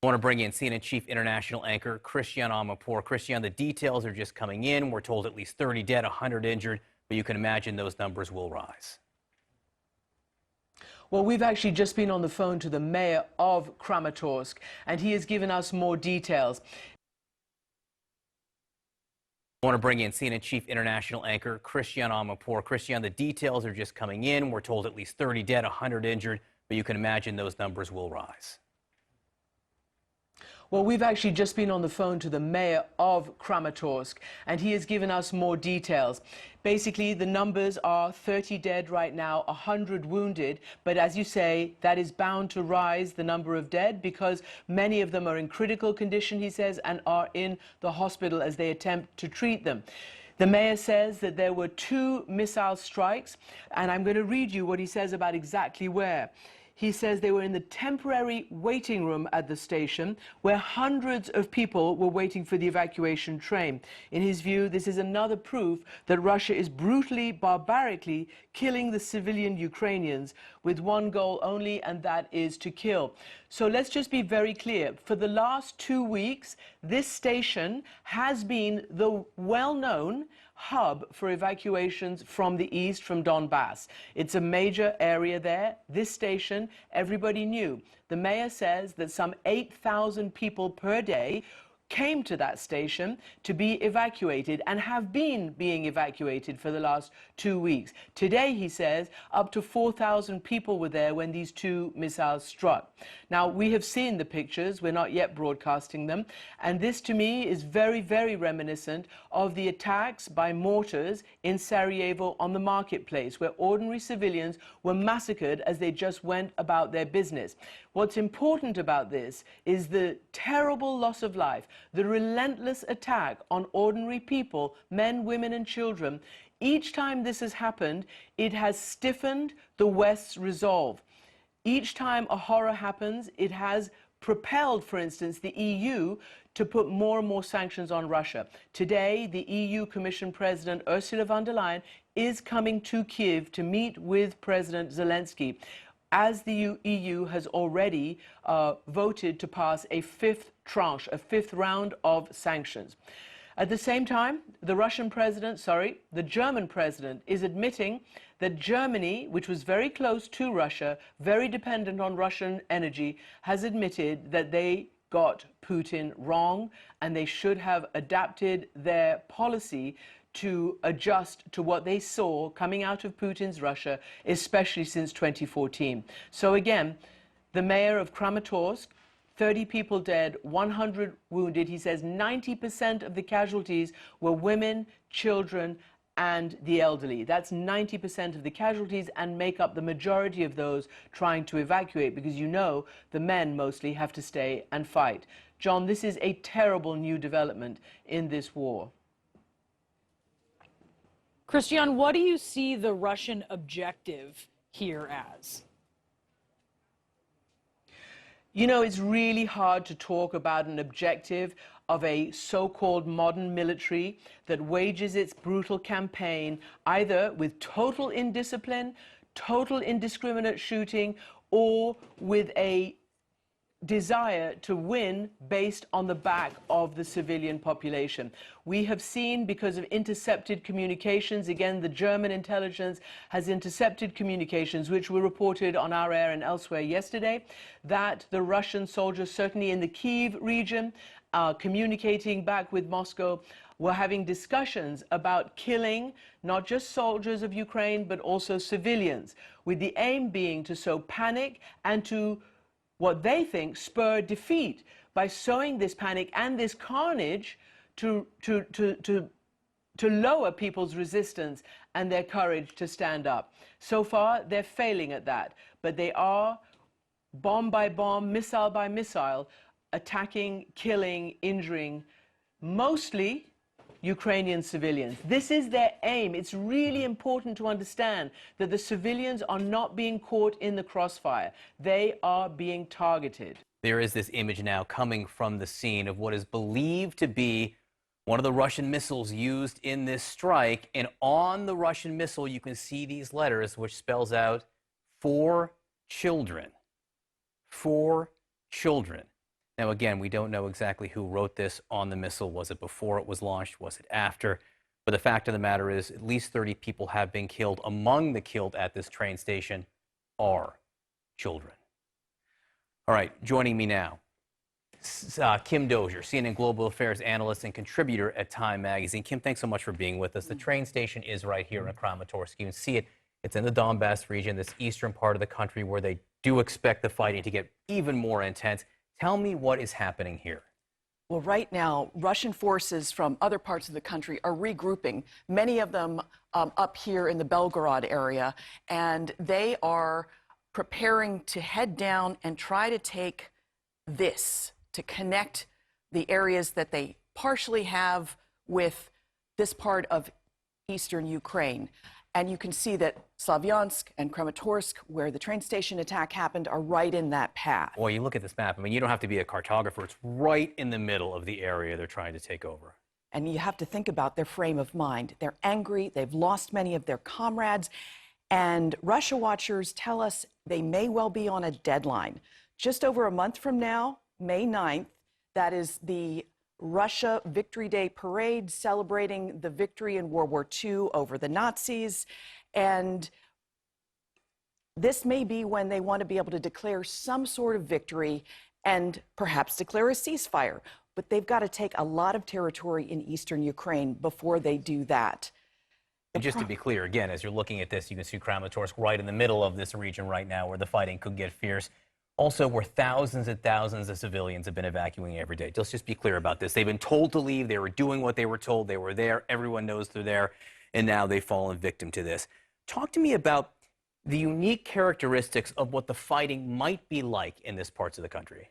I want to bring in CNN Chief International Anchor Christiane Amanpour. Christiane, the details are just coming in. We're told at least 30 dead, 100 injured, but you can imagine those numbers will rise. Well, we've actually just been on the phone to the mayor of Kramatorsk, and he has given us more details. I want to bring in CNN Chief International Anchor Christiane Amanpour. Christiane, the details are just coming in. We're told at least 30 dead, 100 injured, but you can imagine those numbers will rise. Well, we've actually just been on the phone to the mayor of Kramatorsk, and he has given us more details. Basically, the numbers are 30 dead right now, 100 wounded, but as you say, that is bound to rise, the number of dead, because many of them are in critical condition, he says, and are in the hospital as they attempt to treat them. The mayor says that there were 2 missile strikes, and I'm going to read you what he says about exactly where. He says they were in the temporary waiting room at the station where hundreds of people were waiting for the evacuation train. In his view, this is another proof that Russia is brutally, barbarically killing the civilian Ukrainians with one goal only, and that is to kill. So let's just be very clear. For the last 2 weeks, this station has been the well-known hub for evacuations from the east, from Donbass. It's a major area there. This station, everybody knew. The mayor says that some 8,000 people per day came to that station to be evacuated and have been being evacuated for the last 2 weeks. Today, he says, up to 4,000 people were there when these 2 missiles struck. Now, we have seen the pictures. We're not yet broadcasting them. And this, to me, is very, very reminiscent of the attacks by mortars in Sarajevo on the marketplace, where ordinary civilians were massacred as they just went about their business. What's important about this is the terrible loss of life, the relentless attack on ordinary people, men, women, and children. Each time this has happened, it has stiffened the West's resolve. Each time a horror happens, it has propelled, for instance, the EU to put more and more sanctions on Russia. Today, the EU Commission President Ursula von der Leyen is coming to Kyiv to meet with President Zelensky, as the EU has already voted to pass a 5th tranche, a 5th round of sanctions. At the same time, the German president is admitting that Germany, which was very close to Russia, very dependent on Russian energy, has admitted that they got Putin wrong and they should have adapted their policy to adjust to what they saw coming out of Putin's Russia, especially since 2014. So again, the mayor of Kramatorsk, 30 people dead, 100 wounded. He says 90% of the casualties were women, children, and the elderly. That's 90% of the casualties and make up the majority of those trying to evacuate, because you know the men mostly have to stay and fight. John, this is a terrible new development in this war. Christiane, what do you see the Russian objective here as? You know, it's really hard to talk about an objective of a so-called modern military that wages its brutal campaign either with total indiscipline, total indiscriminate shooting, or with a desire to win based on the back of the civilian population. We have seen, because of intercepted communications, again, the German intelligence has intercepted communications which were reported on our air and elsewhere yesterday, that the Russian soldiers, certainly in the Kyiv region, communicating back with Moscow, were having discussions about killing not just soldiers of Ukraine, but also civilians, with the aim being to sow panic and to what they think spur defeat by sowing this panic and this carnage to lower people's resistance and their courage to stand up. So far, they're failing at that, but they are, bomb by bomb, missile by missile, attacking, killing, injuring, mostly Ukrainian civilians. This is their aim. It's really important to understand that the civilians are not being caught in the crossfire. They are being targeted. There is this image now coming from the scene of what is believed to be one of the Russian missiles used in this strike. And on the Russian missile, you can see these letters, which spells out 4 children. 4 children. Now, again, we don't know exactly who wrote this on the missile. Was it before it was launched? Was it after? But the fact of the matter is, at least 30 people have been killed. Among the killed at this train station are children. All right, joining me now, Kim Dozier, CNN Global Affairs analyst and contributor at Time Magazine. Kim, thanks so much for being with us. The train station is right here in Kramatorsk. You can see it. It's in the Donbass region, this eastern part of the country where they do expect the fighting to get even more intense. Tell me what is happening here. Well, right now, Russian forces from other parts of the country are regrouping, many of them up here in the Belgorod area, and they are preparing to head down and try to take this, to connect the areas that they partially have with this part of eastern Ukraine. And you can see that Slavyansk and Kramatorsk, where the train station attack happened, are right in that path. Well, you look at this map, I mean, you don't have to be a cartographer. It's right in the middle of the area they're trying to take over. And you have to think about their frame of mind. They're angry, they've lost many of their comrades, and Russia watchers tell us they may well be on a deadline. Just over a month from now, May 9th, that is the Russia Victory Day parade celebrating the victory in World War II over the Nazis. And this may be when they want to be able to declare some sort of victory and perhaps declare a ceasefire. But they've got to take a lot of territory in eastern Ukraine before they do that. And just to be clear, again, as you're looking at this, you can see Kramatorsk right in the middle of this region right now where the fighting could get fierce. Also, where thousands and thousands of civilians have been evacuating every day. Let's just be clear about this. They've been told to leave. They were doing what they were told. They were there. Everyone knows they're there. And now they've fallen victim to this. Talk to me about the unique characteristics of what the fighting might be like in this parts of the country.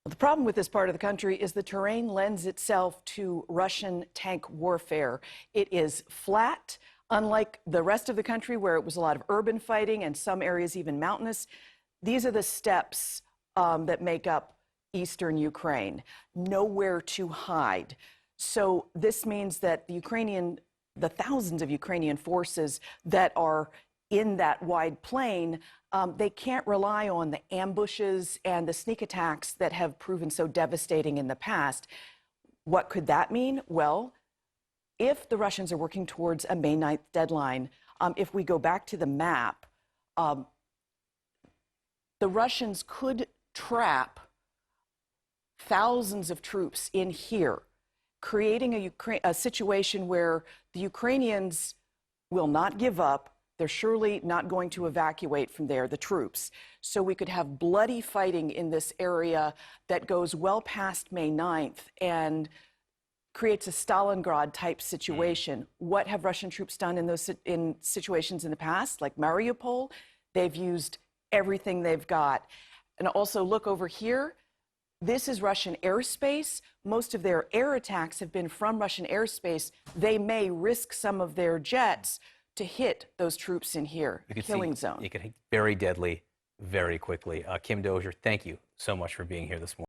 The problem with this part of the country is the terrain lends itself to Russian tank warfare. It is flat, unlike the rest of the country where it was a lot of urban fighting and some areas even mountainous. These are the steppes that make up eastern Ukraine, nowhere to hide. So this means that the thousands of Ukrainian forces that are in that wide plain, they can't rely on the ambushes and the sneak attacks that have proven so devastating in the past. What could that mean? Well, if the Russians are working towards a May 9th deadline, if we go back to the map, the Russians could trap thousands of troops in here, creating a situation where the Ukrainians will not give up. They're surely not going to evacuate from there, the troops. So we could have bloody fighting in this area that goes well past May 9th and creates a Stalingrad-type situation. What have Russian troops done in those situations in the past, like Mariupol? They've used everything they've got. And also look over here. This is Russian airspace. Most of their air attacks have been from Russian airspace. They may risk some of their jets to hit those troops in here, the killing zone. It could be very deadly very quickly. Kim Dozier, thank you so much for being here this morning.